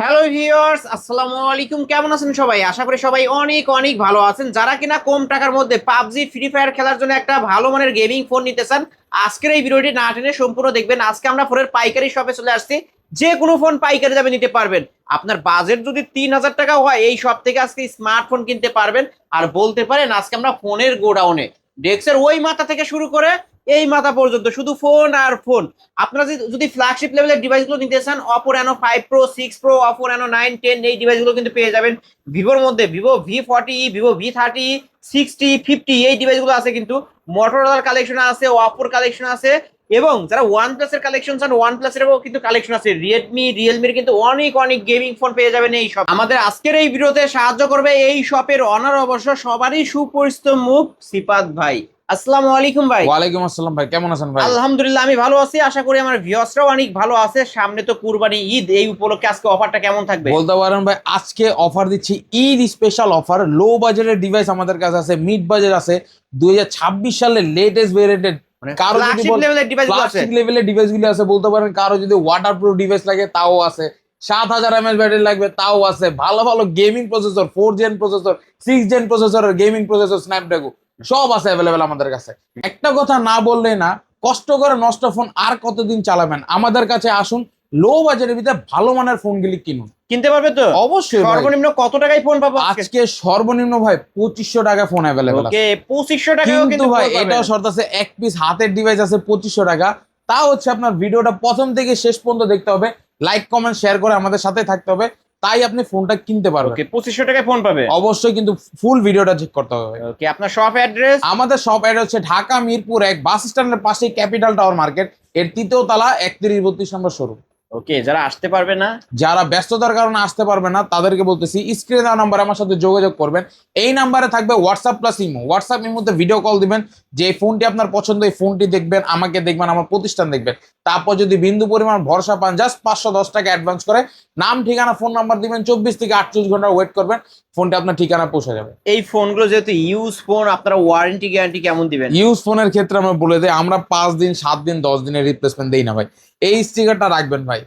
Hello viewers, আসসালামু আলাইকুম। কেমন আছেন সবাই? আশা করি সবাই অনেক অনেক ভালো আছেন। যারা কিনা কম টাকার মধ্যে পাবজি ফ্রি ফায়ার খেলার জন্য একটা ভালো মানের গেমিং ফোন নিতে চান, আজকের এই ভিডিওটি না টেনে সম্পূর্ণ দেখবেন। আজকে আমরা ফোনের পাইকারি শপে চলে আসছি। যে কোনো ফোন পাইকারি দামে নিতে পারবেন। আপনার বাজেট যদি ৩,০০০ টাকা হয়, এই শপ থেকে আজকে স্মার্টফোন কিনতে পারবেন। আর বলতে পারেন আজকে আমরা ফোনের গোডাউনে, ডেস্কের ওই মাথা থেকে শুরু করে এই মাথা পর্যন্ত শুধু ফোন আর ফোন। আপনারা যদি ফ্ল্যাগশিপ লেভেলের ডিভাইসগুলো নিতে চান, Oppo Reno 5 pro, 6 pro, Oppo Reno 9, 10 এই ডিভাইসগুলো কিন্তু পেয়ে যাবেন। ভিভোর মধ্যে ভিভো V40, ভিভো V30, 60, 50 এই ডিভাইসগুলো আছে কিন্তু। মোটরোলার কালেকশন আছে, অপোর কালেকশন আছে, এবং যারা ওয়ান প্লাসের কালেকশন চান ওয়ান প্লাসেরও কিন্তু কালেকশন আছে। রিয়েলমি, রিয়েলমির কিন্তু অনেক অনেক গেমিং ফোন পেয়ে যাবেন এই শপ। আমাদের আজকের এই ভিডিওতে সাহায্য করবে এই শপের অনার, অবশ্য সবারই সুপরিচিত মুখ, সিপাত ভাই। আসসালামু আলাইকুম ভাই। ওয়ালাইকুম আসসালাম ভাই, কেমন আছেন ভাই? আলহামদুলিল্লাহ, আমি ভালো আছি। আশা করি আমার ভিউয়ার্সরাও অনেক ভালো আছে। সামনে তো কুরবানি ঈদ, এই উপলক্ষে আজকে অফারটা কেমন থাকবে? বলতে পারেন ভাই, আজকে অফার দিচ্ছি, ঈদ স্পেশাল অফার। লো বাজেটের ডিভাইস আমাদের কাছে আছে, মিড বাজেট আছে, 2026 সালের লেটেস্ট ভেরিয়েন্টেড। মানে কারো যদি ফ্ল্যাগশিপ লেভেলের ডিভাইসগুলো আছে। প্লাস্টিক লেভেলের ডিভাইস গুলো আছে, বলতে পারেন কারো যদি ওয়াটারপ্রুফ ডিভাইস লাগে তাও আছে, 7000 mAh ব্যাটারি লাগবে তাও আছে, ভালো ভালো gaming processor, 4 gen processor, 6 gen processor, gaming processor, Snapdragon সব আছে অ্যাভেলেবেল আমাদের কাছে। একটা কথা না বললে না, কষ্ট করে নষ্ট ফোন আর কতদিন চালাবেন? আমাদের কাছে আসুন, লো বাজেটের ভিতরে ভালো মানের ফোনগুলি কিনুন। কিনতে পারবে তো? অবশ্যই ভাই। সর্বনিম্ন কত টাকায় ফোন পাবো আজকে? আজকে সর্বনিম্ন ভাই 2500 টাকা ফোন অ্যাভেলেবেল আছে। ওকে, 2500 টাকায়ও কিন্তু কিন্তু ভাই ফোন পাবেন। এটাও শর্ত আছে, এক পিস হাতের ডিভাইস আছে 2500 টাকা। তা হচ্ছে আপনার ভিডিওটা প্রথম থেকে শেষ পর্যন্ত দেখতে হবে, লাইক কমেন্ট শেয়ার করে আমাদের সাথে থাকতে হবে, তাই আপনি ফোনটা কিনতে পারবেন। ওকে, 2500 টাকায় ফোন পাবে। অবশ্যই, কিন্তু ফুল ভিডিওটা চেক করতে হবে ভাই। ওকে, আপনার শপ অ্যাড্রেস? আমাদের শপ অ্যাড হচ্ছে ঢাকা মিরপুর 1 বাস স্ট্যান্ডের পাশে ক্যাপিটাল টাওয়ার মার্কেট, এর 3য় তলা, 31-32 নম্বর শোরুম। ওকে, যারা আসতে পারবে না, যারা ব্যস্ততার কারণে আসতে পারবে না তাদেরকে বলতেছি, স্ক্রিনে দেওয়া নাম্বারে আমার সাথে যোগাযোগ করবেন। এই নাম্বারে থাকবে হোয়াটসঅ্যাপ প্লাস ইমো। হোয়াটসঅ্যাপ ইমোতে ভিডিও কল দিবেন, যে এই ফোনটি আপনার পছন্দ, এই ফোনটি দেখবেন, আমাকে দেখবেন, আমার প্রতিষ্ঠান দেখবেন। তারপর যদি বিন্দু পরিমাণ ভরসা পান, জাস্ট 510 টাকা অ্যাডভান্স করে নাম, ঠিকানা, ফোন নাম্বার দিবেন, 24 থেকে 48 ঘন্টা ওয়েট করবেন, ফোনটি আপনার ঠিকানা পৌঁছে যাবে। এই ফোনগুলো যেহেতু ইউজ ফোন, আপনারা ওয়ারেন্টি গ্যারান্টি কেমন দিবেন? ইউজ ফোনের ক্ষেত্রে আমরা বলে দিই, আমরা 5 দিন, 7 দিন, 10 দিনের রিপ্লেসমেন্ট দেই না ভাই। এই স্টিকারটা রাখবেন ভাই,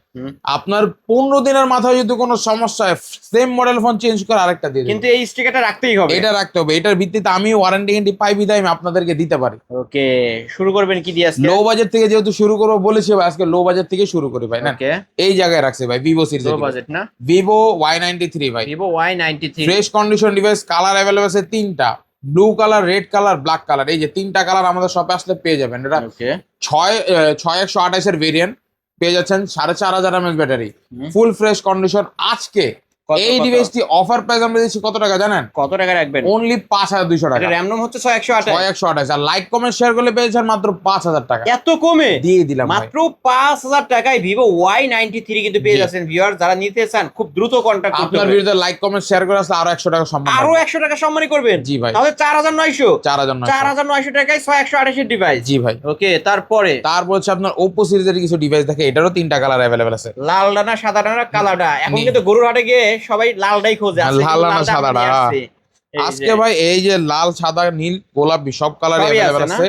আপনার 15 দিনের মাথায় যদি কোনো সমস্যা হয়, সেম মডেল ফোন চেঞ্জ করে আরেকটা দিয়ে দিন। কিন্তু এই স্টিকারটা রাখতেই হবে। এটা রাখতে হবে, এটার ভিত্তিতে আমি ওয়ারেন্টি গ্যারান্টি পাই বিদায় আমি আপনাদেরকে দিতে পারি। ওকে, শুরু করবেন কি দিয়ে আজকে? লো বাজেট থেকে যেহেতু শুরু করবো বলেছি ভাই, আজকে লো বাজেট থেকে শুরু করি ভাই। না, ওকে, এই জায়গায় রাখছে ভাই, ভিভো সিরিজ, লো বাজেট না? ভিভো Y93 ভাই, Vivo Y93 fresh condition device. Colour available আছে 3টা, blue colour, red colour, black colour. এই যে 3টা কালার আমাদের শপে আসলে পেয়ে যাবেন। এটা ওকে, 6128 ভেরিয়েন্ট পেয়ে যাচ্ছেন, 4500 mAh battery, full fresh condition. আজকে এই ডিভাইসটি অফার প্রাইস আমরা দিচ্ছি কত টাকা জানেন? কত টাকা রাখবেন? অনলি 5200 টাকা। এটা র‍্যাম রম হচ্ছে 6128। 6128, আর লাইক কমেন্ট শেয়ার করলে পেয়েছেন মাত্র 5000 টাকা। এত কমে দিয়ে দিলাম ভাই। মাত্র 5000 টাকায় ভিভো Y93 কিন্তু পেয়ে যাচ্ছেন। ভিউয়ার যারা নিতে চান খুব দ্রুত কন্টাক্ট করতে আপনার হবে। ভিডিওতে লাইক কমেন্ট শেয়ার করে আসলে আরো 100 টাকা সম্মান আরো পাবেন। 100 টাকা সম্মানী করবেন। জি ভাই। তাহলে 4900 4900 4900 টাকায় 6128 এর ডিভাইস। জি ভাই। ওকে, তারপরে তারপর হচ্ছে আপনার Oppo সিরিজের কিছু ডিভাইস দেখে, এটারও 3টা কালার অ্যাভেলেবেল আছে। লাল ডানা, সাদা ডানা, কালাডা। এখন কিন্তু গরুর হাটে গিয়ে সবাই লালটাই খোঁজে। আছে লাল ডানা, সাদা ডানা। আজকে ভাই এই যে লাল, সাদা, নীল, গোলাপি সব কালার সবই অ্যাভেলেবেল আছে না? আছে।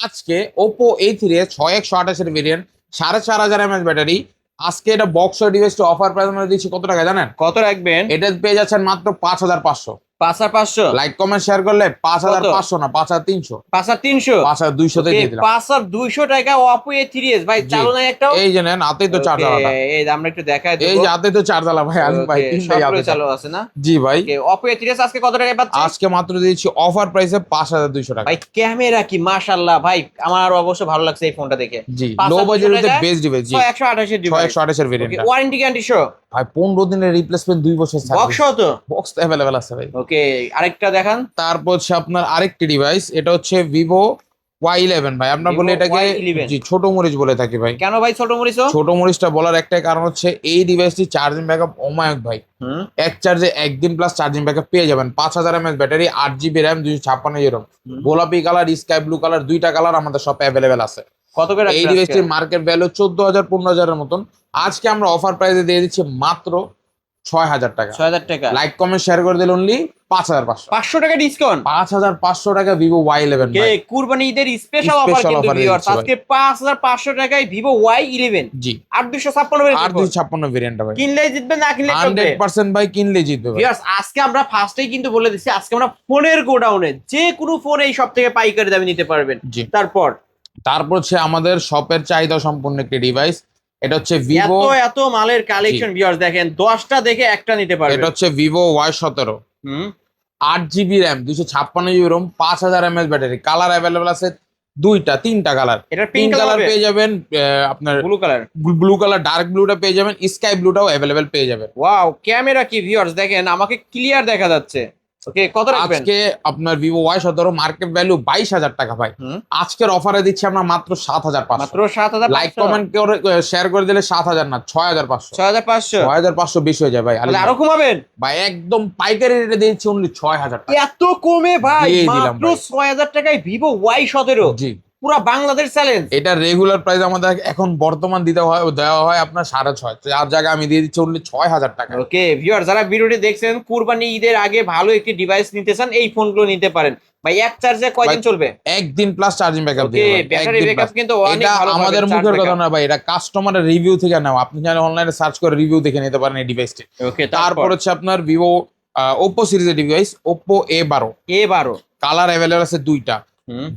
আজকে Oppo A3 এর 6128 এর ভেরিয়েন্ট, 4500 mAh ব্যাটারি। আজকে এটা বক্স ডিভাইসটা অফার প্রাইস আমরা দিচ্ছি কত টাকা জানেন? কত রাখবেন? এটা পেয়ে যাচ্ছেন মাত্র 5500। 5500। লাইক কমেন্ট শেয়ার করলে 5500 না, 5300। 5300। 5200 তে দিয়ে দিলাম। 5200 টাকা Oppo A3s ভাই, জি। চালু নাই একটাও? এই যে নেন, হাতেই তো চার জ্বালাটা। এই যে আমরা একটু দেখাই দেব। এই যে হাতে তো চার জ্বালা ভাই, আলম ভাই, তিনটাই সবগুলো হাতে চালু আছে না? জি ভাই। ওকে, Oppo A3s আজকে কত টাকায় পাচ্ছি? আজকে মাত্র দিয়েছি অফার প্রাইসে 5200 টাকা। ভাই ক্যামেরা কি মাশাআল্লাহ ভাই, আমার অবশ্য ভালো লাগছে এই ফোনটা দেখে। জি, লো বাজেটের বেস্ট ডিভাইস। জি, 6128 এর ডিভাইস। 6128 এর ভেরিয়েন্ট। ওয়ারেন্টি গ্যারান্টি সহ ভাই 15 দিনের রিপ্লেসমেন্ট, 2 বছর বক্স সার্ভিস। তো? বক্স অ্যাভেলেবেল আছে ভাই। ওকে, আরেকটা দেখান। তারপর হচ্ছে আপনার আরেকটি ডিভাইস, এটা হচ্ছে Vivo Y11 ভাই। আমরা Vivo বলি এটাকে Y11 জি ছোট মরিচ বলে থাকি ভাই। কেন ভাই ছোট মরিচ? ছোট মরিচটা বলার একটাই কারণ হচ্ছে এই ডিভাইসটি চার্জিং ব্যাকআপ অমায়িক ভাই। এক চার্জে একদিন প্লাস চার্জিং ব্যাকআপ পেয়ে যাবেন। 5000 mAh ব্যাটারি, 8GB র্যাম, 256 রম। গোলাপি কালার, স্কাই ব্লু কালার, 2টা কালার আমাদের শপে অ্যাভেলেবেল আছে। কত করে এই রাখবেন ডিভাইসটির আজকে? মার্কেট ভ্যালু 14000 15000 এর মতন। আজকে আমরা অফার প্রাইসে দিয়ে দিচ্ছি মাত্র 6000 টাকা। 6000 টাকা। লাইক কমেন্ট শেয়ার করে দিলে অনলি 5500। 500 টাকা ডিসকাউন্ট। 5500 টাকা ভিভো Y11 কে ভাই। কুরবানি ঈদের স্পেশাল অফার Special কিন্তু offer ভিউয়ার্স, দিচ্ছি ভাই। আজকে 5500 টাকায় ভিভো Y11 জি 8256 ভেরিয়েন্ট। 8256 ভেরিয়েন্টটা ভাই। কিনলেই জিতবে, না কিনলে চলবে। 100% ভাই কিনলে জিতবে ভাই। ভিউয়ার্স আজকে আমরা ফার্স্টেই কিন্তু বলে দিচ্ছি, আজকে আমরা ফোনের গোডাউনে যে কোনো ফোন এই সব থেকে পাইকারি দামে নিতে পারবেন। জি তারপর হচ্ছে আমাদের শপের চাহিদা সম্পূর্ণ একটি ডিভাইস। এটা হচ্ছে ভিভো, এত এত মালের কালেকশন ভিউয়ার্স, দেখেন 10টা দেখে একটা নিতে পারবেন। এটা হচ্ছে ভিভো Y17, হুম 8GB RAM, 256GB ROM, 5000 mAh battery. Colour available আছে তিনটা কালার। এটা পিঙ্ক পিঙ্ক কালার কালার পেয়ে যাবেন, আপনার blue colour. Blue colour, dark ব্লুটা পেয়ে যাবেন, স্কাই ব্লুটাও অ্যাভেলেবেল পেয়ে যাবেন। ওয়াও ক্যামেরা কি ভিউয়ার্স, দেখেন আমাকে ক্লিয়ার দেখা যাচ্ছে। ওকে কত রাখবেন? আজকে আপনার ভিভো Y17 মার্কেট ভ্যালু 22000 টাকা ভাই। আজকের অফারে দিচ্ছি আমরা মাত্র 7500। মাত্র 7500। লাইক কমেন্ট করে শেয়ার করে দিলে 7000 না 6500। 6500 6500 বেশি হয়ে যায় ভাই। তাহলে আরো কমাবেন ভাই একদম পাইকারি রেটে দিয়েছি অনলি 6000 টাকা। এত কমে ভাই? দিয়ে দিলাম মাত্র ভাই। 6000 টাকায় ভিভো Y17। জি পুরো বাংলাদেশ চ্যালেঞ্জ। এটা রেগুলার প্রাইস আমাদের এখন বর্তমান দেওয়া হয় আপনার 6.5, যার জায়গায় আমি দিয়ে দিচ্ছি অনলি 6000 টাকা। ওকে ভিউয়ার যারা ভিডিওটি দেখছেন কুরবানি ঈদের আগে ভালো একটি ডিভাইস নিতে চান, এই ফোনগুলো নিতে পারেন ভাই। এক চার্জে কয়দিন চলবে? একদিন plus charging backup okay battery backup কিন্তু অনেক এটা ভালো। আমাদের মুখের কথা না ভাই, এটা কাস্টমারের রিভিউ থেকে নাও। আপনি চাইলে অনলাইনে সার্চ করে রিভিউ দেখে নিতে পারেন এই ডিভাইসটি। ওকে তারপর হচ্ছে আপনার ভিভো ওপ্পো সিরিজের device Oppo A12 colour available আছে দুইটা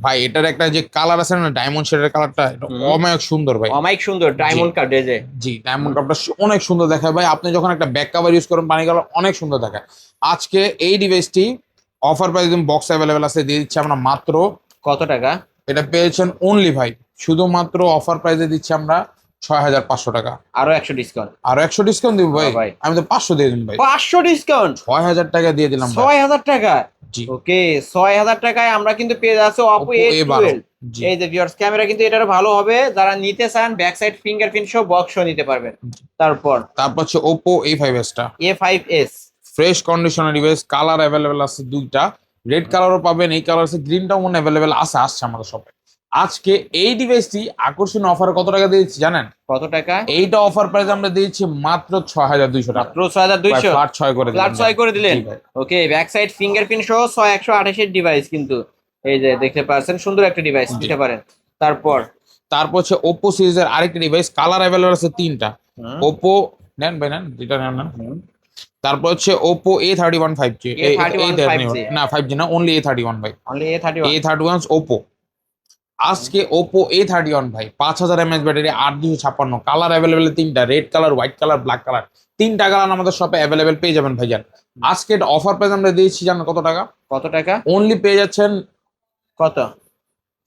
ভাই। এটার একটা যে কালার আছে না ডায়মন্ড শেডের কালারটা, এটা অমায়িক সুন্দর ভাই, অনেক সুন্দর ডায়মন্ড কাট এই যে। জি ডায়মন্ড কাপটা অনেক সুন্দর দেখায় ভাই। আপনি যখন একটা ব্যাক কভার ইউজ করেন পানি কালার অনেক সুন্দর দেখায়। আজকে এই ডিভাইসটি অফার প্রাইস বক্স অ্যাভেলেবল আছে, দিয়ে দিচ্ছি আমরা মাত্র কত টাকা? এটা পেয়েছেন অনলি ভাই শুধুমাত্র অফার প্রাইসে দিচ্ছি আমরা 6500 টাকা। আরো 100 ডিসকাউন্ট। আরো 100 ডিসকাউন্ট দিব ভাই? ভাই আমি তো 500 দিয়ে দিন ভাই। 500 ডিসকাউন্ট 6000 টাকা দিয়ে দিলাম ভাই। 6000 টাকা। জি ওকে 6000 টাকায় আমরা কিন্তু পেয়ে যাচ্ছি Oppo A12। জি এই যে ভিউয়ার্স ক্যামেরা কিন্তু এটারও ভালো হবে, যারা নিতে চান ব্যাক সাইড ফিঙ্গারপ্রিন্ট সহ বক্স সহ নিতে পারবেন। তারপর হচ্ছে Oppo A5s টা A5s fresh conditioner device, colour available আছে দুইটা, রেড কালারও পাবেন, এই কালার আছে, গ্রিনটাও মনে অ্যাভেলেবল আসছে আমাদের শপে। আজকে এই ডিভাইসটি আকর্ষণীয় অফারে কত টাকা দিয়েছি জানেন? কত টাকা? এইটা অফার প্রাইস আমরা দিয়েছি মাত্র 6200 টাকা। মাত্র 6200 ফ্ল্যাট 6 করে দিলাম। ফ্ল্যাট 6 করে দিলেন। ওকে ব্যাক সাইড ফিঙ্গারপ্রিন্ট সহ 128 এর ডিভাইস কিন্তু এই যে দেখতে পাচ্ছেন, সুন্দর একটা ডিভাইস নিতে পারেন। তারপর হচ্ছে Oppo সিরিজের আরেকটা ডিভাইস, কালার অ্যাভেলেবল আছে তিনটা। Oppo নেন ভাই নেন, যেটা নেন না। তারপর হচ্ছে Oppo A31 5G, না 5G না, অনলি A31 ভাই, অনলি A31 Oppo। আজকে Oppo A31 ভাই 5000 mAh ব্যাটারি, 8256, কালার অ্যাভেলেবেল তিনটা, red colour, white colour, black colour, তিনটা কালার আমাদের শপে অ্যাভেলেবেল পেয়ে যাবেন ভাইজান। আজকে অফার প্রাইস আমরা দিয়েছি জানেন কত টাকা? কত টাকা? অনলি পেয়ে যাচ্ছেন কত?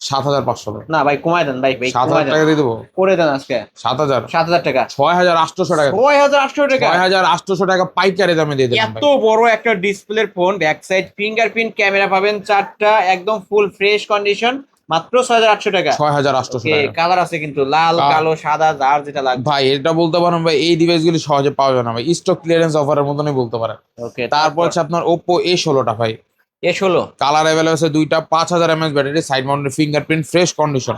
7500 ভাই। না ভাই কমায় দেন ভাই, 7000 টাকা দিয়ে দেবো। করে দেন আজকে 7000 টাকা। 6800 টাকা, 6800 টাকা, 6800 টাকা পাইকারি দামে দিয়ে দেবেন ভাই। এত বড় একটা ডিসপ্লের phone, back side fingerprint camera পাবেন চারটা, একদম ফুল ফ্রেশ কন্ডিশন, মাত্র 6800 টাকা। 6800 টাকা। কালার আছে কিন্তু লাল, কালো, সাদা, যার যেটা লাগবে ভাই। এটা বলতে পারেন ভাই এই ডিভাইসগুলি সহজে পাওয়া যায় না ভাই, স্টক ক্লিয়ারেন্স অফারের মতনই বলতে পারেন। ওকে তারপর হচ্ছে আপনার Oppo A16 টা ভাই, A16 কালার অ্যাভেলেবল আছে দুইটা, 5000 mAh battery, side mounted fingerprint, fresh condition,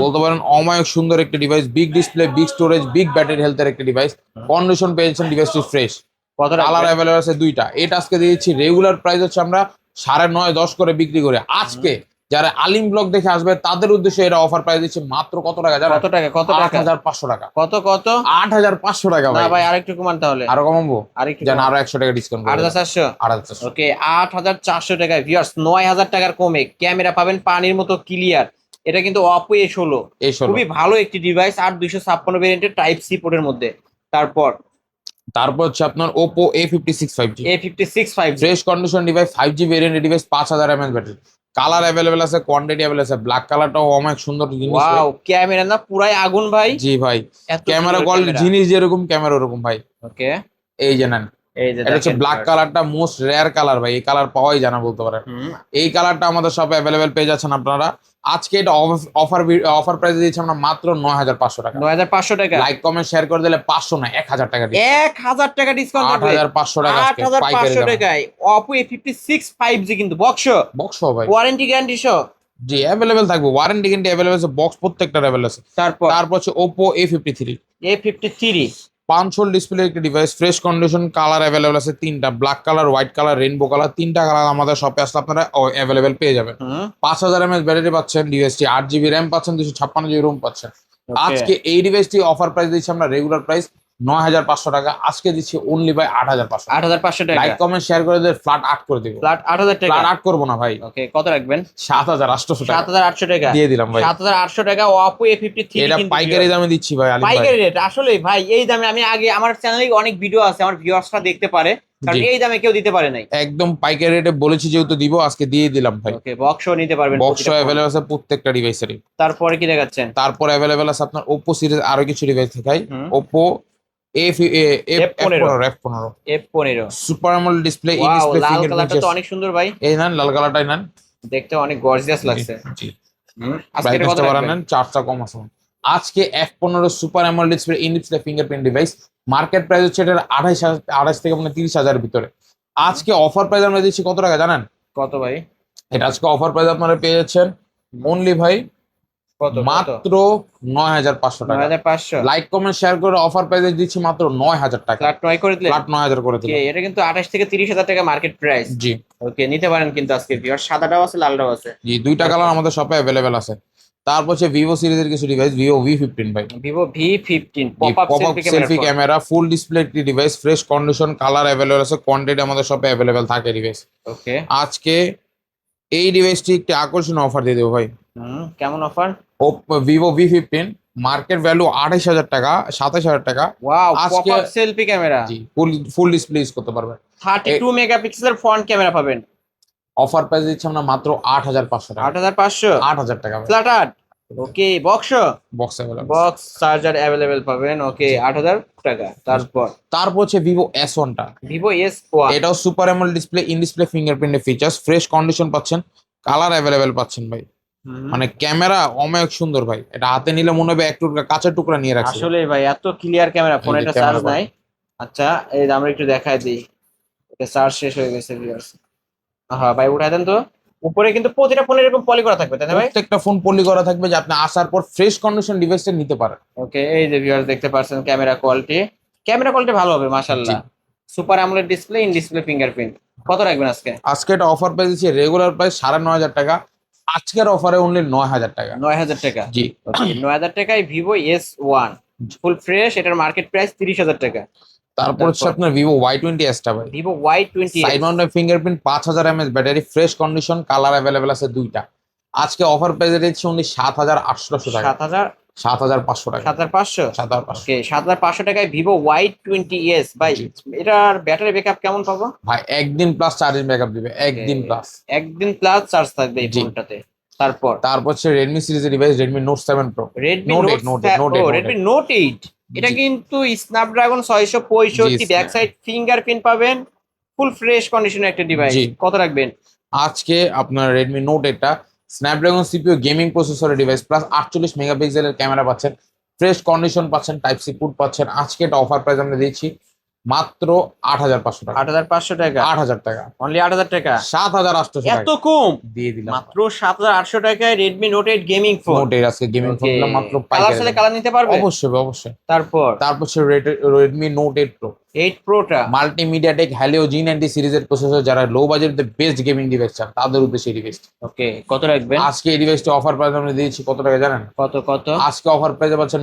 বলতে পারেন অমায়িক সুন্দর একটি device, big display, big storage, big battery হেলথের একটি ডিভাইস, কন্ডিশন পেয়েছেন ডিভাইসটি ফ্রেশ, কত টাকা? কালার অ্যাভেলেবল আছে দুইটা। এটা আজকে দিয়েছি রেগুলার প্রাইস হচ্ছে আমরা 9.5-10 করে বিক্রি করে। আজকে যারা আলিম ব্লগ দেখে আসবে তাদের উদ্দেশ্যে এটা অফার প্রাইস দিচ্ছে মাত্র কত টাকা জানেন? কত টাকা? কত টাকা? 8500 টাকা। কত কত? 8500 টাকা না ভাই। ভাই আরেকটু কমান তাহলে। আরো কমাবো? আরেকটু জান আরো 100 টাকা ডিসকাউন্ট করে 8400। 8400। ওকে 8400 টাকা ভিউয়ার্স, 9000 টাকার কমে ক্যামেরা পাবেন পানির মতো ক্লিয়ার। এটা কিন্তু Oppo A16 খুবই ভালো একটি ডিভাইস, 8256 ভেরিয়েন্টের টাইপ সি পোর্টের মধ্যে। তারপর হচ্ছে আপনার Oppo A56 5G, A56 5G fresh condition device, 5G ভেরিয়েন্টের device, 5000 mAh battery, colour available আছে, কোয়ান্টিটি অ্যাভেলেবেল আছে, ব্ল্যাক কালারটাও অনেক সুন্দর জিনিস। ওয়াও ক্যামেরা না পুরাই আগুন ভাই। জি ভাই, এত ক্যামেরা সুন্দর কোয়ালিটি ক্যামেরা। জিনিস যেরকম ক্যামেরা ওরকম ভাই। ওকে এই যে নেন, এই যে এটা হচ্ছে দেখেন ব্ল্যাক viewers। কালারটা মোস্ট রেয়ার কালার ভাই, এই কালার পাওয়াই জানা বলতে পারেন। এই কালারটা আমাদের শপে অ্যাভেলেবেল পেয়ে যাচ্ছেন আপনারা। আজকে এটা অফার প্রাইসে দিয়েছি আমরা মাত্র 9500 টাকা। 9500 টাকা। লাইক কমেন্ট শেয়ার করে দিলে 500 না 1000 টাকা ডিসকাউন্ট। 1000 টাকা ডিসকাউন্ট থাকবে। 8500 টাকা আজকে পাইকারি 8500 দামে। টাকায় Oppo A56 5G কিন্তু বক্স ভাই ওয়ারেন্টি গ্যারান্টি সহ জি অ্যাভেলেবেল থাকবে, ওয়ারেন্টি অ্যাভেলেবেল আছে, বক্স প্রত্যেকটার অ্যাভেলেবেল আছে। তারপর হচ্ছে Oppo A53 A53 punch hole display একটি device, fresh condition, colour available আছে তিনটা, black colour, white colour, rainbow colour, তিনটা কালার আমাদের শপে আসলে আপনারা অ্যাভেলেবেল পেয়ে যাবেন। 5000 mAh ব্যাটারি পাচ্ছেন, ডিভাইসটি 8 GB র্যাম পাচ্ছেন, 256 GB রোম পাচ্ছেন। আজকে এই ডিভাইসটি অফার প্রাইস দিচ্ছি আমরা, রেগুলার প্রাইস 9500 টাকা, আজকে দিচ্ছি অনলি বাই 8500। 8500 টাকা। লাইক কমেন্ট শেয়ার করে দিয়ে ফ্ল্যাট 8 করে দিব। ফ্ল্যাট 8000 টাকা। ফ্ল্যাট 8 করবো না ভাই। ওকে, কত রাখবেন? 7800 টাকা। 7800 টাকা দিয়ে দিলাম ভাই। 7800 টাকা Oppo A53 এটা কিন্তু পাইকারি দামে দিচ্ছি ভাই আলিম ভাই। পাইকারি রেট আসলে ভাই, এই দামে আমি আগে আমার চ্যানেলে অনেক ভিডিও আছে, আমার ভিউয়ার্সরা দেখতে পারে, কারণ এই দামে কেউ দিতে পারে নাই। একদম পাইকারি রেটে বলেছি যেহেতু দিব, আজকে দিয়ে দিলাম ভাই। ওকে, বক্সও নিতে পারবেন, বক্স অ্যাভেলেবল আছে প্রত্যেকটা ডিভাইসেরই। তারপরে কি দেখাচ্ছেন? তারপর অ্যাভেলেবেল আছে আপনার Oppo সিরিজ আরো কিছু ডিভাইস দেখাই। Oppo F15 super AMOLED display, in wow, display Lal fingerprint. কালারটা তো অনেক সুন্দর ভাই। এই নেন লাল কালারটাই নেন, দেখতে অনেক গর্জিয়াস লাগছে। জি আজকে এটা কত ব্রাইটনেসটা বাড়ান রাখবেন? নেন, চার্জটা কম আছে। আজকে F15 super AMOLED display, in display fingerprint device, market price হচ্ছে এটার 28 থেকে 30,000 ভিতরে। আজকে অফার প্রাইস আমরা দিচ্ছি কত টাকা জানেন? কত ভাই? এটা আজকে অফার প্রাইস আপনারা পেয়ে যাচ্ছেন অনলি ভাই কত? মাত্র 9500 টাকা। 9500। লাইক কমেন্ট শেয়ার করে অফার প্রাইসে দিচ্ছি মাত্র 9000 টাকা। ফ্ল্যাট 9 করে দিলেন? ফ্ল্যাট 9000 করে দিলাম। ওকে, এটা কিন্তু 28 থেকে 30,000 টাকা মার্কেট প্রাইস। জি ওকে, নিতে পারেন কিন্তু আজকে ভিউয়ার, সাদাটাও আছে লালটাও আছে। জি, দুইটা কালার আমাদের শপে অ্যাভেলেবেল আছে। তারপর হচ্ছে ভিভো সিরিজের কিছু ডিভাইস, ভিভো V15 ভাই। Vivo V15 pop up selfie camera, full display একটি device, fresh condition, colour available আছে, কোয়ান্টিটি আমাদের শপে অ্যাভেলেবেল থাকে ডিভাইস। ওকে, আজকে এই ডিভাইসটি একটি আকর্ষণীয় অফার দিয়ে দেবো ভাই। কেমন offer? Vivo V15 market value 28,000 টাকা, 27,000 টাকা। ওয়াও, পপ আজকে আপ সেলফি ক্যামেরা, জি ফুল ডিসপ্লে ইউজ করতে পারবেন। 32 মেগাপিক্সেলের ফ্রন্ট ক্যামেরা পাবেন। অফার প্রাইস দিচ্ছি আমরা মাত্র 8500 টাকা। 8500। 8000 টাকা flat 8। Okay, box box available. Box charger available পাবেন। ওকে, 8000 টাকা। তারপর হচ্ছে ভিভো S1 টা, ভিভো S1, এটাও super AMOLED display, in display ফিঙ্গারপ্রিন্টের ফিচার্স, ফ্রেশ কন্ডিশন পাচ্ছেন, কালার অ্যাভেলেবেল পাচ্ছেন ভাই। মানে ক্যামেরা অনেক সুন্দর ভাই, এটা হাতে নিলে মনে হবে এক টুকরা কাঁচের টুকরা নিয়ে রাখছে। আসলে ভাই এত ক্লিয়ার ক্যামেরা, ফোনে এই যে এটা চার্জ ক্যামেরা নাই। আচ্ছা, এই আমরা একটু দেখাই দিই, এটা চার্জ শেষ হয়ে গেছে ভিউয়ার্স। হ্যাঁ ভাই, উঠাই দেন তো। উপরে কিন্তু প্রতিটা ফোনে এরকম পলি করা থাকবে, তাই না ভাই? প্রত্যেকটা ফোন পলি করা থাকবে, যে আপনি আসার পর ফ্রেশ কন্ডিশন ডিভাইসটা নিতে পারেন। ওকে, এই যে ভিউয়ার্স দেখতে পাচ্ছেন ক্যামেরা কোয়ালিটি ভালো হবে মাশাআল্লাহ। Super AMOLED display, in display fingerprint. কত রাখবেন আজকে? আজকে এটা অফার প্রাইস দিচ্ছি, রেগুলার প্রাইস 9500 টাকা, আজকের অফারে অনলি 9000 টাকা। 9000 টাকা। জি, ওকে, 9000 টাকায় ভিভো S1 ফুল ফ্রেশ, এটার মার্কেট প্রাইস 30,000 টাকা। তারপর হচ্ছে আপনার ভিভো Y20s টা ভাই। Vivo Y20 side mounted fingerprint, 5000 mAh battery, fresh condition, colour available আছে দুইটা। আজকে অফার প্রাইসে দিচ্ছি অনলি 7800 টাকা। 7500 টাকা। 7500। 7500। ওকে, 7500 টাকায় ভিভো Y20s ভাই। জি। এটার ব্যাটারি ব্যাকআপ কেমন পাবো ভাই? একদিন প্লাস চার্জিং ব্যাকআপ দিবে, একদিন প্লাস। একদিন প্লাস চার্জ থাকবে এই জি। ফোনটাতে। তারপর হচ্ছে রেডমি সিরিজের device, Redmi note 7 pro, Redmi Note note 8, Note 8, Note 8, Redmi note 8। এটা জি। কিন্তু স্ন্যাপড্রাগন 665, জি, ব্যাক সাইড ফিঙ্গারপ্রিন্ট পাবেন, ফুল ফ্রেশ কন্ডিশনের একটা ডিভাইস। জি। কত রাখবেন? আজকে আপনার রেডমি নোট 8 টা স্ন্যাপড্রাগন সিপিইউ গেমিং প্রসেসরের ডিভাইস, প্লাস 48 মেগাপিক্সেলের ক্যামেরা পাচ্ছেন, ফ্রেশ কন্ডিশন পাচ্ছেন, টাইপ সি পোর্ট পাচ্ছেন। আজকে এটা অফার প্রাইস আমরা দিচ্ছি মাত্র 8500 টাকা। 8500 টাকা। 8000 টাকা। অনলি 8000 টাকা। 7800 এত টাকা কম? দিয়ে দিলাম। মাত্র 7800 টাকায় Redmi note 8 gaming phone. Note 8 আজকে গেমিং ফোন দিলাম মাত্র কালার পাইকারি সাথে দামে। কালার নিতে পারবে? অবশ্যই অবশ্যই। তারপর হচ্ছে রেডমি নোট 8 প্রো, 8 প্রোটা মাল্টিমিডিয়া টেক হ্যালিও G90 সিরিজের প্রসেসর, যারা লো বাজেটের বেস্ট গেমিং ডিভাইস চান তাদের উদ্দেশ্যে এই ডিভাইস। ওকে, কত রাখবেন? আজকে এই ডিভাইসটি অফার প্রাইস আমরা দিয়েছি কত টাকা জানেন? কত? আজকে অফার প্রাইসে পাচ্ছেন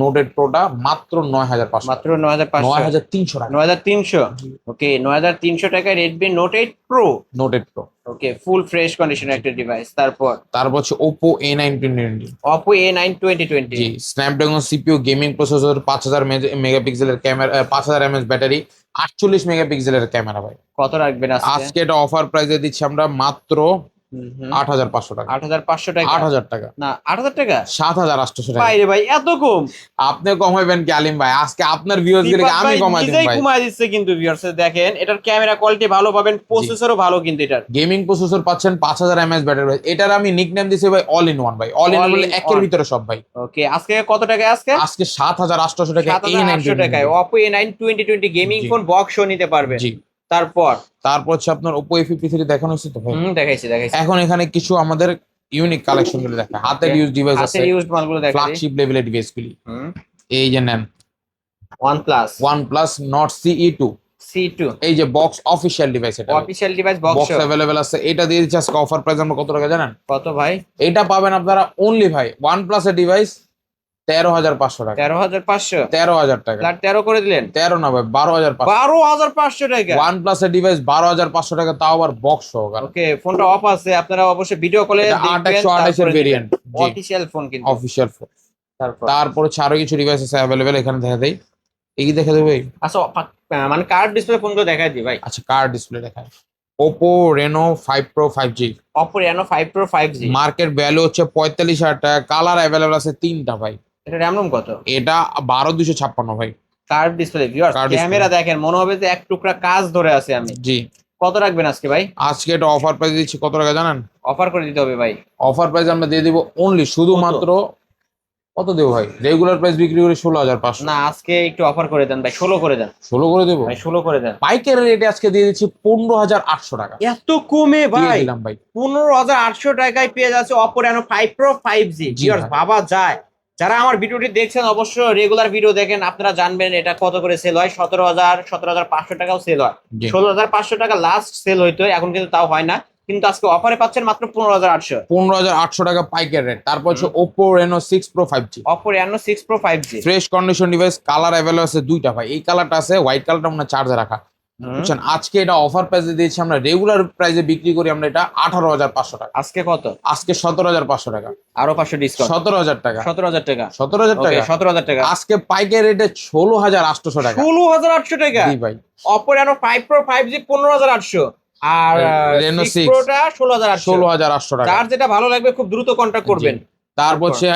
নোট 8 প্রোটা মাত্র 9500। মাত্র 9500। 9300 টাকা। 9300। ওকে, 9300 টাকায় Redmi note 8 pro. Note 8 pro. Okay, full fresh কন্ডিশনের একটা ডিভাইস। তারপর হচ্ছে Oppo A9 2020। Oppo A9 2020। জি, স্ন্যাপড্রাগন সিপিইউ গেমিং প্রসেসর, 5000 মেগাপিক্সেলের ক্যামেরা, 5000 mAh ব্যাটারি, 48 মেগাপিক্সেলের ক্যামেরা ভাই। কত রাখবেন আজকে? আজকে এটা অফার প্রাইসে দিচ্ছি আমরা মাত্র 8500 টাকা। 8500 টাকা। 8000 টাকা না, 8000 টাকা। 7800 টাকা। বাইরে ভাই এত কম? আপনি কমাইবেন কি আলিম ভাই? আজকে আপনার ভিউয়ার্স গুলোকে আমি কমাই দিই ভাই। কমাই দিচ্ছে কিন্তু ভিউয়ার্স দেখেন, এটার ক্যামেরা কোয়ালিটি ভালো পাবেন, প্রসেসরও ভালো কিন্তু এটার। গেমিং প্রসেসর পাচ্ছেন, 5000 mAh ব্যাটারি ভাই। এটার আমি নিকনেম দিছি ভাই অল ইন ওয়ান ভাই। অল ইন বলে একের ভিতরে সব ভাই। ওকে, আজকে কত টাকা? আজকে 7800 টাকা। 7800 টাকায় Oppo A9 2020 গেমিং জি। ফোন বক্সও নিতে পারবেন। জি। তারপর হচ্ছে আপনার Oppo A53 দেখানো হচ্ছে তো ভাই। দেখাইছি। এখন এখানে কিছু আমাদের ইউনিক কালেকশন গুলো দেখা, হাতের ইউজ ডিভাইস আছে, হাতের ইউজড মালগুলো দেখাই। ফ্ল্যাগশিপ লেভেলের ডিভাইস গুলি। এই যে নেন, OnePlus OnePlus Nord CE2, C2 এই যে বক্স অফিসিয়াল ডিভাইস, এটা official device box box available আছে। এটা দিয়ে দিচ্ছি আজকে অফার প্রাইস আমরা কত টাকা জানেন? কত ভাই? এটা পাবেন আপনারা অনলি ভাই OnePlus এর ডিভাইস 13,500 টাকা। 13,500 13,000 টাকা। ফ্ল্যাট 13 করে দিলেন। 13 না ভাই, 12,500। 12,500 টাকা। OnePlus এর ডিভাইস 12,500 টাকা, তাও আবার বক্স সহকারে। ওকে, ফোনটা অফ আছে, আপনারা অবশ্যই ভিডিও কলে এটা দেখবেন। 8/128 এর ভেরিয়েন্ট, জি অফিশিয়াল ফোন কিন্তু। Official phone. তারপর তারপরে আরো কিছু ডিভাইস আছে অ্যাভেলেবেল, এখানে দেখা দেই। এই কি দেখা দেবে? আচ্ছা, মানে কার্ড ডিসপ্লে ফোনগুলো দেখাই দিই ভাই। আচ্ছা, কার ডিসপ্লে দেখায়। Oppo Reno 5 Pro 5G, Oppo Reno 5 Pro 5G। Market value হচ্ছে 45,000 টাকা। কালার অ্যাভেলেবেল আছে তিনটা ভাই। এটা র‍্যাম রোম কত? এটা 12,256 ভাই। Card display viewers, Curved display। Camera দেখেন, মনে হবে যে এক টুকরা কাজ ধরে আছে আমি। জি, কত রাখবেন আজকে ভাই? আজকে এটা অফার প্রাইস দিচ্ছি কত টাকা জানেন? অফার করে দিতে হবে ভাই। অফার প্রাইস আমরা দিয়ে দিব অনলি শুধুমাত্র কত দেবো ভাই? রেগুলার প্রাইস বিক্রি করে 16,500। না, আজকে একটু অফার করে দেন ভাই, 16 করে দেন 16 করে দেবো ভাই, 16 করে দেন। পাইকারি রেটে আজকে দিয়ে দিচ্ছি 15,800 টাকা। এত কমে দিয়ে ভাই? দিলাম ভাই। 15,800 টাকায় পেয়ে যাচ্ছে Oppo Reno 5 Pro 5G। জি ভিউয়ার্স, ভাই। ভাবা যায়। যারা আমার ভিডিওটি দেখছেন অবশ্যই রেগুলার ভিডিও দেখেন, আপনারা জানবেন এটা কত করে সেল হয়। 17,500 টাকাও সেল হয়। জি। 16,500 টাকা লাস্ট সেল হইতো, এখন কিন্তু তাও হয় না। কিন্তু আজকে অফারে পাচ্ছেন মাত্র 15,800। 15,800 টাকা পাইকারি রেট। তারপর হচ্ছে Oppo Reno 6 Pro 5G, Oppo Reno 6 Pro 5G। Fresh condition device. Colour available আছে দুইটা ভাই। এই কালারটা আছে, হোয়াইট কালারটা আমরা চার্জে রাখা, বুঝছেন? আজকে এটা অফার প্রাইসে দিয়েছি আমরা। রেগুলার প্রাইসে বিক্রি করি আমরা এটা 18,500 টাকা। আজকে কত? আজকে 17,500 টাকা। আরো 500 ডিসকাউন্ট। 17,000 টাকা। 17,000 টাকা। 17,000 ওকে, টাকা 17,000 টাকা। আজকে পাইকারি রেটে 16,800 টাকা। 16,800 টাকা। জি ভাই। Oppo Reno 5 Pro 5G 15,800 আর Reno 6 Proটা 16,800। 16,800 টাকা। যার যেটা ভালো লাগবে খুব দ্রুত কন্টাক্ট করবেন। জি। তারপর হচ্ছে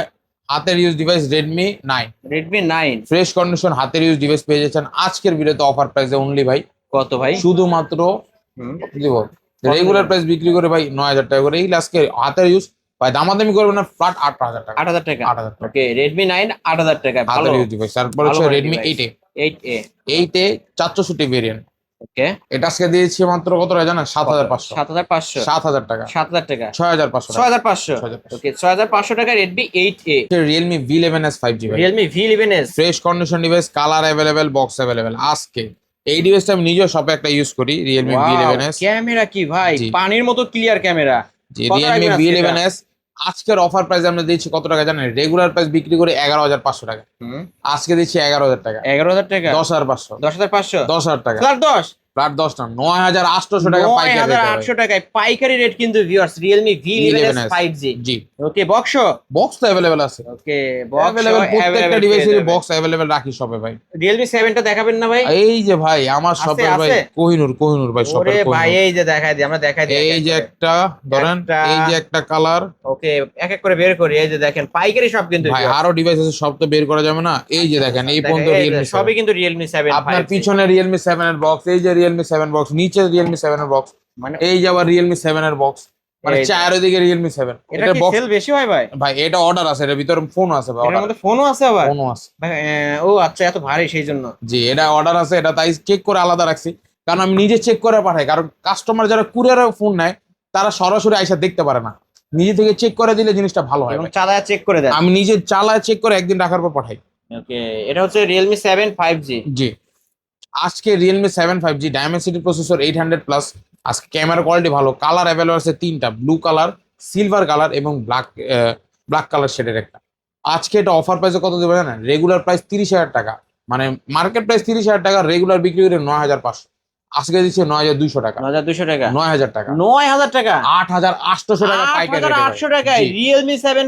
হাতের use device Redmi 9, Redmi 9 fresh condition হাতের ইউজ ডিভাইস পেয়ে যাচ্ছেন আজকের ভিডিওতে অফার প্রাইসে অনলি ভাই। কত ভাই? শুধুমাত্র হুম, দিব রেগুলার প্রাইস বিক্রি করে ভাই 9,000 টাকা করে। এই আজকে হাতের ইউজ ভাই দামাদামি করবেন না, ফ্ল্যাট 8,000 টাকা। 8,000 টাকা। 8,000 টাকা ওকে, Redmi 9 8,000 টাকা। ভালো হাতের ইউজ ডিভাইস। তারপর ভালো হচ্ছে মানের Redmi device। 8A, 8A। 8A 464 variant. ওকে, এটা আজকে দিয়েছি মাত্র কত টাকা জানেন? 7,500। 7,500। 7,000 টাকা। 7,000 টাকা। 6,500 টাকা। 6,500। 6,500 ওকে, 6,500 টাকা Redmi 8A। Realme V11s 5G ভাই। Realme V11s। Fresh condition device, colour available, box available. আজকে এই ডিভাইসটা আমি নিজেও শপে একটা ইউজ করি, Realme V11s। ক্যামেরা কি ভাই, জি। পানির মতো ক্লিয়ার ক্যামেরা। জি, কত Realme রাখবেন আজকে এটা? V11s আজকের অফার প্রাইস আমরা দিচ্ছি কত টাকা জানেন? রেগুলার প্রাইস বিক্রি করে 11,500 টাকা, হুম, আজকে দিচ্ছি 11,000 টাকা। 11,000 টাকা। 10,500। 10,500। 10,000 টাকা। ফ্ল্যাট 10। ফ্ল্যাট 10 না, 9,800 টাকা পাইকারি রেটে ভাই। 9,800 টাকায় পাইকারি রেট কিন্তু ভিউয়ার্স। Realme V11s 5G। জি, ওকে, বক্স। বক্স তো অ্যাভেলেবেল আছে। ওকে, বক্স অ্যাভেলেবেল প্রত্যেকটা ডিভাইসের বক্স। বক্স অ্যাভেলেবেল রাখি শপে ভাই। Realme 7 টা দেখাবেন না ভাই? এই যে ভাই আমার শপের ভাই আছে? কোহিনুর ভাই, ওরে শপের ভাই, কোহিনুর। এই যে দেখাই দিই, আমরা দেখাই দিই। এই যে একটা ধরেন, একটা- এই যে একটা কালার ওকে, এক এক করে বের করি। এই যে দেখেন পাইকারি সব কিন্তু ভাই। viewers। আরো ডিভাইস আছে, সব তো বের করা যাবে না। এই যে দেখেন, এই দেখেন, পর্যন্ত এই যে Realme সবই 7। কিন্তু Realme 7 আপনার 5G। পিছনে Realme 7 এর বক্স, এই যে Realme 7 বক্স, নিচে Realme 7 এর বক্স, মানে এই যে আবার Realme 7 এর বক্স, মানে এই যে। চারিদিকে Realme 7। এটা এটা কি বক্স সেল বেশি হয় ভাই? ভাই, এটা অর্ডার আছে, এর ভিতরে ফোন আছে ভাই, এটার অর্ডার মধ্যে ফোনও আছে আবার? ফোনও আছে। ভাই, ও আচ্ছা, এত ভারী সেই জন্য। জি, এটা অর্ডার আছে, এটা তাই চেক করে আলাদা রাখছি, কারণ আমি নিজে চেক করে পাঠাই। কারণ কাস্টমার যারা কুরিয়ারে ফোন নেয় তারা সরাসরি আইসা দেখতে পারে না, নিজে থেকে চেক করে দিলে জিনিসটা ভালো হয় এবং ভাই। চালায় চেক করে দেন। আমি নিজে চালায় চেক করে একদিন রাখার পর পাঠাই। ওকে, এটা হচ্ছে Realme 7 5G। জি, আজকে Realme 7 5G Dimensity processor 800 plus. আজকে ক্যামেরা কোয়ালিটি ভালো, কালার অ্যাভেলেবল আছে তিনটা, ব্লু কালার, সিলভার কালার এবং ব্ল্যাক কালার শেডের একটা। আজকে এটা অফার প্রাইসে কত দেবে জানেন? রেগুলার প্রাইস 30,000 টাকা, মানে মার্কেট প্রাইস 30,000 টাকা, রেগুলার বিক্রি করে 9,500। আজকে দিচ্ছে 9,200 টাকা। 9,200 টাকা। 9,000 টাকা। 9,000 টাকা। 8,800 টাকা পাইকারি রেটে 8,800 টাকায় Realme 7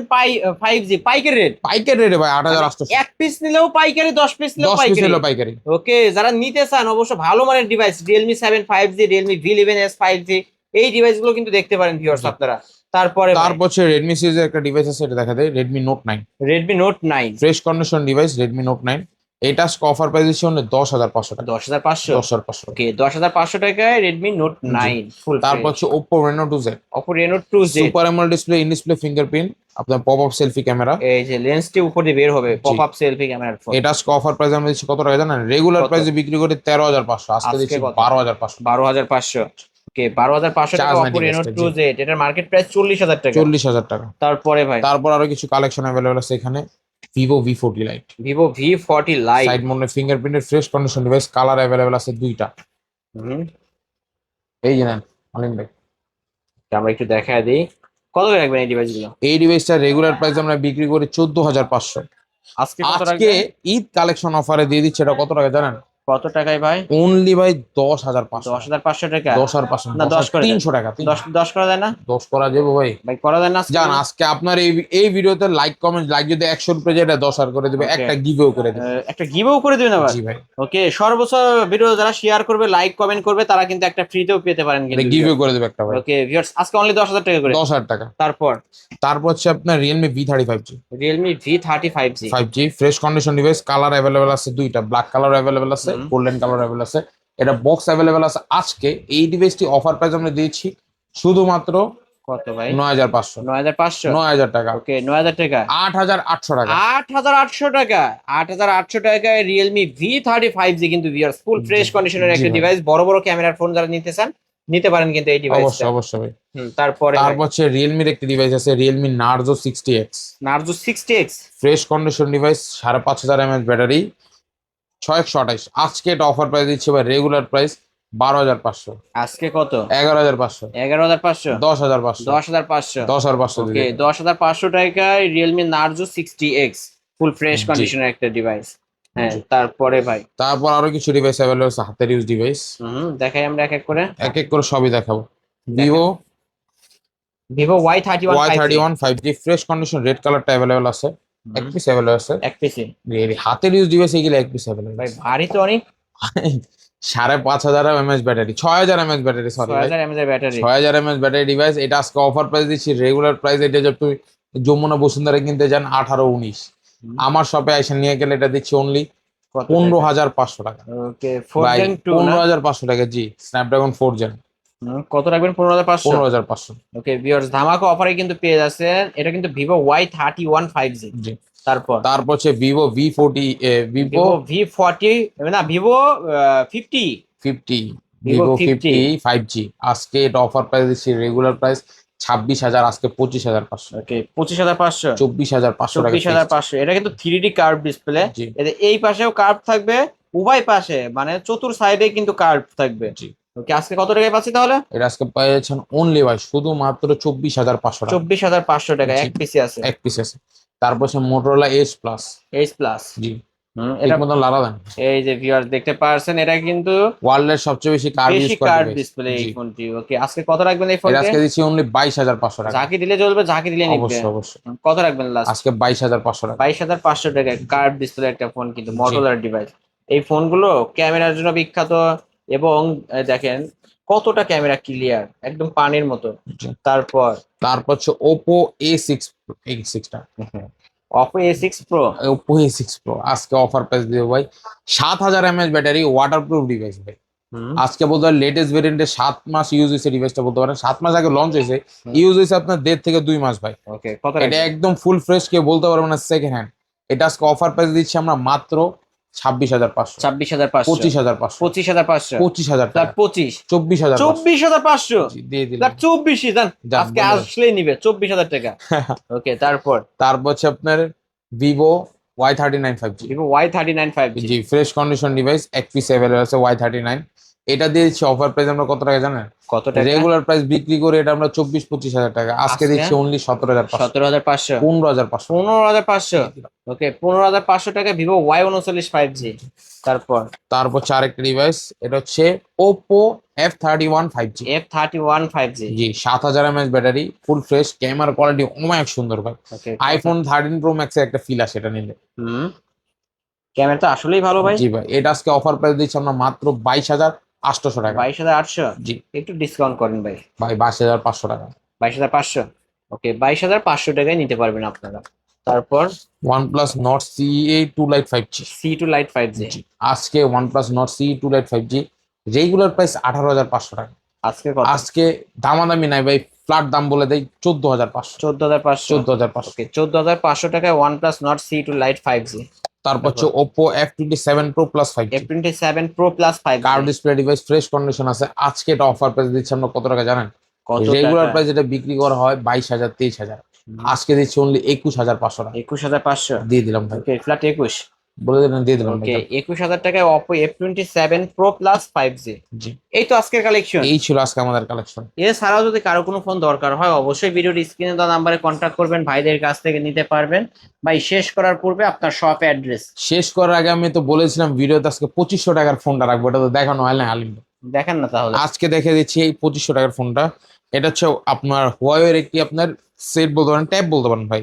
5G পাইকারি রেট। পাইকারি রেটে ভাই 8,800। এক পিস নিলেও পাইকারি, 10 পিস নিলেও 10 পিস পাইকারি। হলো পাইকারি। ওকে, যারা নিতে চান অবশ্য ভালো মানের device Realme 7 5G, Realme V11s 5G, এই ডিভাইসগুলো কিন্তু দেখতে পারেন ভিউয়ার্স আপনারা। তারপরে তারপর হচ্ছে Redmi সিরিজের একটা ডিভাইস আছে, এটা দেখা দেয়, Redmi Note 9, Redmi Note 9। Fresh condition device Redmi Note 9। এটা অফার প্রাইস দিচ্ছে হলো 10,500 টাকা। 10,500। 10,500। ওকে, 10,500 টাকায় Redmi Note 9 ফুল। তারপর হচ্ছে Oppo Reno 2Z, Oppo Reno 2Z। Super AMOLED display, in display fingerprint, আপনার পপ আপ সেলফি ক্যামেরা। এই যে লেন্সটি উপর দিয়ে বের হবে, পপ আপ সেলফি ক্যামেরার ফোন। এটা অফার প্রাইস আমরা দিচ্ছি কত টাকা জানেন? রেগুলার কত? প্রাইসে বিক্রি করে 13,500, আজকে আজকে দিচ্ছি কত? 12,500। 12,500। ওকে, 12,500 টাকা চার্জ নাই Oppo Reno ডিভাইসটা, জি। 2Z। এটার মার্কেট প্রাইস 40,000 টাকা। 40,000 টাকা। তারপরে ভাই তারপর আরো কিছু কালেকশন অ্যাভেলেবল আছে এখানে। V40 lite, Vivo V40 lite. Side mounted fingerprinted fresh condition device, colour available আছে দুইটা। এই যে নেন অনিন ভাই, আমরা একটু দেখায় দিই, কত করে রাখবেন এই ডিভাইস গুলো? এই ডিভাইসটা রেগুলার প্রাইস আমরা বিক্রি করি 14,500। আজকে কত আজকে রাখবেন? ঈদ কালেকশন অফারে দিয়ে দিচ্ছে, এটা কত টাকা জানেন? কত টাকায় ভাই? অনলি ভাই 10,500। 10,500 টাকা? 10,500 না 10 করে দেন। 300 টাকা। 10 করা যায় না 10 করা যাবে ভাই? ভাই? করা যায় না আজকে? জান আজকে আপনার এই ভিডিওতে লাইক কমেন্ট, লাইক যদি 100 রুপে যায় এটা 10 আর করে দেবে, Okay. একটা গিভও করে দেবে। একটা গিভও করে দিবেন আবার? জি ভাই, ওকে, সর্বোচ্চ ভিডিও যারা শেয়ার করবে, লাইক কমেন্ট করবে, তারা কিন্তু একটা ফ্রিতেও পেতে পারেন এটা কিন্তু। গিভও করে দেবে একটা ভাই। ওকে ভিউয়ার্স, আজকে অনলি 10,000 টাকা করে। 10,000 টাকা। তারপর তারপর হচ্ছে আপনার Realme V35G, Realme V35G 5G fresh condition device, colour available আছে দুইটা, ব্ল্যাক কালার অ্যাভেলেবেল আছে, গোল্ডেন কালার অ্যাভেলেবেল আছে, এটা বক্স অ্যাভেলেবেল আছে। আজকে এই ডিভাইসটি অফার প্রাইস আমরা দিয়েছি শুধুমাত্র কত ভাই? 9,500। 9,500? 9,000 টাকা। ওকে 9,000 টাকা। 8,800 টাকা। 8,800 টাকা। 8,800 টাকায় Realme V35G কিন্তু ভিউয়ার্স, ফুল ফ্রেশ কন্ডিশনের জি একটা ভাই। ডিভাইস। বড় বড় ক্যামেরার ফোন যারা নিতে চান নিতে পারেন কিন্তু এই ডিভাইসটা। অবশ্যই অবশ্যই ভাই। তারপরে তারপর হচ্ছে রিয়েলমির একটি ডিভাইস আছে, Realme Narzo 60X, Narzo 60X fresh condition device, 5,500 mAh battery, 628। আজকে এটা অফার প্রাইস দিচ্ছে ভাই, রেগুলার প্রাইস 12,500। আজকে কত? 11,500। 11,500? 10,500। 10,500? 10,500 ওকে 10,500 টাকায় Realme Narzo 60X full fresh জি। কন্ডিশনের একটা ডিভাইস। হ্যাঁ জি। তারপরে ভাই তারপর আরো কিছু ডিভাইস অ্যাভেলেবল আছে, হাতের ইউজ ডিভাইস, দেখাই আমরা এক এক করে। এক এক করে সবই দেখাবো। Vivo Vivo Y31 Y31 5G fresh condition, red কালারটা অ্যাভেলেবল আছে, এক পিস অ্যাভেলেবল আছে। এক পিসে হাতের ইউজ ডিভাইস এগুলো এক পিস অ্যাভেলেবল। ভাই ভারী তো অনেক। 5,500 mAh battery, 6,000 mAh battery, sorry 6,000 mAh এর ব্যাটারি। 6,000 mAh battery device. এটা আজকে অফার প্রাইস দিচ্ছি, রেগুলার প্রাইস এটা যদি তুমি যমুনা বসুন্ধরা কিনতে যান 18-19, আমার শপে এসে নিয়ে গেলে এটা দিচ্ছি অনলি 15,500 টাকা। ওকে 4 ভাই Gen 2 না? 15,500 টাকা। জি, স্ন্যাপড্রাগন 4 জেন। কত রাখবেন? 15,500? 15,500। ওকে ভিউয়ার্স, ধামাকা অফারে কিন্তু পেয়ে যাচ্ছেন। এটা কিন্তু Vivo Y31 5G। জি। তারপর তারপর হচ্ছে Vivo V40, Vivo Vivo V40 না Vivo 50। 50, Vivo Vivo 50 50 5G। আজকে এটা অফার প্রাইস দিচ্ছি, রেগুলার প্রাইস 26,000, আজকে 25,500। ওকে 25,500? 24,500 টাকা। 24,500। এটা কিন্তু 3D কার্ভ ডিসপ্লে। জি। এতে এই পাশেও কার্ভ থাকবে, উভয় পাশে মানে চতুর সাইডে কিন্তু কার্ভ থাকবে। জি। ওকে আজকে কত টাকায় পাচ্ছি তাহলে? এটা আজকে পেয়েছেন অনলি ভাই শুধুমাত্র 24,500 টাকা। 24,500 টাকা জি। এক পিসে আছে। এক পিস আছে। তারপর হচ্ছে Motorola edge plus. H plus. জি, এটা ঠিক মতন লাগাবেন। এই যে ভিউয়ার্স দেখতে পারছেন, এটা কিন্তু ওয়ার্ল্ডের সবচেয়ে বেশি কার্ভ ইউজ বেশি করে কার্ভ device। ডিসপ্লে এই জি। ফোনটি। ওকে আজকে কত রাখবেন এই এটা ফোনকে? আজকে দিচ্ছি অনলি 22,500 টাকা। ঝাঁকি দিলে চলবে, ঝাঁকি দিলে নিবে। অবশ্যই অবশ্যই। কত রাখবেন লাস্ট? আজকে 22,500 টাকা। 22,500 টাকা কার্ভ ডিসপ্লে একটা ফোন কিন্তু, মটোলার ডিভাইস। এই ফোনগুলো ক্যামেরার জন্য বিখ্যাত এবং দেখেন কতটা ক্যামেরা ক্লিয়ার, একদম পানির মতো। জি। তারপর তারপর হচ্ছে ওপো A6টা, Oppo A6 Pro। ওপো A6 Pro আজকে অফার প্রাইস দিও ভাই, 7,000 mAh ব্যাটারি, ওয়াটারপ্রুফ ডিভাইস ভাই। আজকে বলতে পারেন লেটেস্ট ভেরিয়েন্টে 7 মাস ইউজ হয়েছে ডিভাইসটা, বলতে পারেন 7 মাস আগে লঞ্চ হয়েছে, ইউজ হয়েছে আপনার 1.5 থেকে 2 মাস ভাই। ওকে কত এটা রাখবেন? একদম ফুল ফ্রেশ, কেউ বলতে পারবে না সেকেন্ড হ্যান্ড। এটা আজকে অফার প্রাইস দিচ্ছি আমরা মাত্র 26,500। 26,500? 25,500। 25,500? 25,000 তার টাকা। 25? 24,500। 24,500? জি, দিয়ে দিলাম। তার 24ই দেন, যান, আজকে বলে দেন। আসলেই নিবে 24,000 টাকা। ওকে তারপর তারপর হচ্ছে আপনার Vivo Y39 5G। Vivo Y39 5G। জি, ফ্রেশ কন্ডিশন ডিভাইস, এক পিস অ্যাভেলেবল আছে Y39। এটা দিয়েছি অফার প্রাইস আমরা কত টাকা জানেন? কত টাকা? রেগুলার প্রাইস বিক্রি করে এটা আমরা 24-25,000 টাকা, আজকে আজকে? দিচ্ছি অনলি 17,500। 17,500? 15,500। 15,500? ওকে 15,500 টাকা Vivo Y39 5G। তারপর তারপর আরেকটা ডিভাইস, এটা হচ্ছে Oppo F31 5G। F31 5G। জি, 7,000 mAh battery, full fresh, camera quality অনেক সুন্দর ভাই। ওকে আইফোন 13 প্রো ম্যাক্সের একটা ফিল আসে এটা নিলে। ক্যামেরা তো আসলেই ভালো ভাই। জি ভাই, এটা আজকে অফার প্রাইস দিচ্ছি আমরা মাত্র 22,800 টাকা। 22,800? জি একটু ডিসকাউন্ট করেন ভাই। ভাই, 22,500 টাকা। 22,500? ওকে 22,500 টাকায় নিতে পারবেন আপনারা। তারপর OnePlus Nord CE2 Lite 5G। C2 Lite 5G। জি, আজকে OnePlus Nord CE2 Lite 5G regular price 18,500 টাকা। আজকে কত? আজকে দামাদামি নাই ভাই, ফ্ল্যাট দাম বলে দেই 14,500। 14,500? 14,500। ওকে 14,500 টাকায় OnePlus Nord C2 Lite 5G। তারপর হচ্ছে Oppo F27 Pro Plus 5G। F27 Pro Plus 5G। Curve display device, fresh condition আছে। আজকে এটা অফার প্রাইস দিচ্ছি আমরা কত টাকা জানেন? কত রেগুলার টাকা? প্রাইস এটা বিক্রি করা হয় 22,000 23,000। আজকে দিচ্ছি অনলি 21,500 টাকা 21,500 দিয়ে দিলাম ভাই। ওকে ফ্ল্যাট 21। বলে দিলাম, দিয়ে দিলাম ভাই। ওকে 21,000 টাকায় Oppo F27 Pro Plus 5G। জি, এই তো আজকের কালেকশন। এই ছিল আজকে আমাদের কালেকশন। এছাড়াও যদি কারো কোনো ফোন দরকার হয় অবশ্যই ভিডিওর স্ক্রিনে দেওয়া নাম্বারে কন্ট্যাক্ট করবেন, ভাইদের কাছ থেকে নিতে পারবেন। ভাই শেষ করার পূর্বে আপনার শপ অ্যাড্রেস শেষ করার আগে আমি তো বলেছিলাম ভিডিওতে আজকে 2500 টাকার ফোনটা রাখবো, এটা তো দেখানো হয় না হালিম ভাই। দেখেন না তাহলে। আজকে দেখে দিচ্ছি এই 2500 টাকার ফোনটা। এটা হচ্ছে আপনার হুয়াওয়ের একটি আপনার সেট বলতে পারেন, ট্যাব বলতে পারেন ভাই।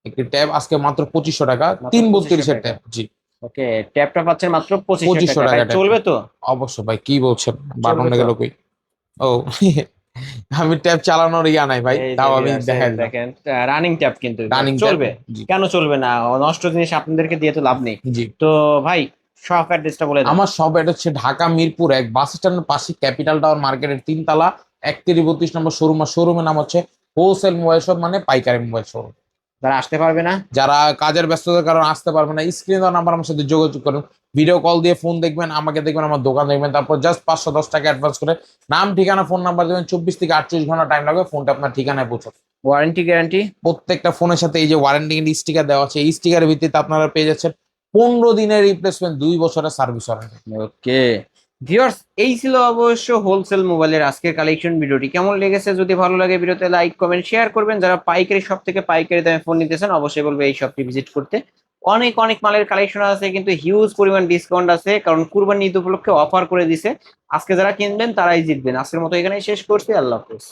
একটি ট্যাব আজকে মাত্র 2500 টাকা, মাত্র 332 এর 2500 ট্যাব। জি, ওকে ট্যাবটা পাচ্ছেন মাত্র 2500 2500 টাকা। ভাই টাকা চলবে তো? অবশ্য ভাই, কি বলছেন, বাটনটা তো? গেল কই? ও আমি ট্যাব চালানোর ইয়া নাই ভাই, এই যে তাও আমি viewers, দেখাই দিলাম। দেখেন রানিং ট্যাব কিন্তু রানিং চলবে। জি কেন চলবে না? নষ্ট জিনিস আপনাদেরকে দিয়ে তো লাভ নেই। জি। তো ভাই শপ অ্যাড্রেসটা বলে দেন। আমার সব এটা হচ্ছে ঢাকা মিরপুর 1 বাস স্ট্যান্ডের পাশে ক্যাপিটাল টাওয়ার মার্কেটের 3 তলা 3132 নম্বর শোরুম। আর শোরুমের নাম হচ্ছে হোলসেল মোবাইল শপ, মানে পাইকারি মোবাইল শোরুম। যারা আসতে পারবে না, যারা কাজের ব্যস্ততার কারণে আসতে পারবে না, স্ক্রিনে দেওয়া নাম্বার আমার সাথে যোগাযোগ করুন। ভিডিও কল দিয়ে ফোন দেখবেন, আমাকে দেখবেন, আমার দোকান দেখবেন, তারপর জাস্ট 510 টাকা অ্যাডভান্স করে নাম ঠিকানা ফোন নাম্বার দেবেন। 24 থেকে 48 ঘন্টা টাইম লাগবে ফোনটা আপনার ঠিকানায় পৌঁছাতে। ওয়ারেন্টি গ্যারান্টি প্রত্যেকটা ফোনের সাথে এই যে ওয়ারেন্টি স্টিকার দেওয়া আছে, এই স্টিকারের ভিত্তিতে আপনারা পেয়ে যাচ্ছেন 15 দিনের রিপ্লেসমেন্ট, 2 বছরের সার্ভিস ওয়ারেন্টি। ওকে ভিউয়ার্স, এই ছিল অবশ্য হোলসেল মোবাইলের আজকের কালেকশন। ভিডিওটি কেমন লেগেছে? যদি ভালো লাগে ভিডিওতে লাইক কমেন্ট শেয়ার করবেন। যারা পাইকারি শপ থেকে পাইকারি দামে ফোন নিতেছেন অবশ্যই বলবো এই শপটি ভিজিট করতে। অনেক অনেক মালের কালেকশন আছে, কিন্তু হিউজ পরিমাণ ডিসকাউন্ট আছে, কারণ কুরবানি ঈদ উপলক্ষে অফার করে দিছে। আজকে যারা কিনবেন তারাই জিতবেন। আজকের মতো এখানেই শেষ করছি, আল্লাহ হাফেজ।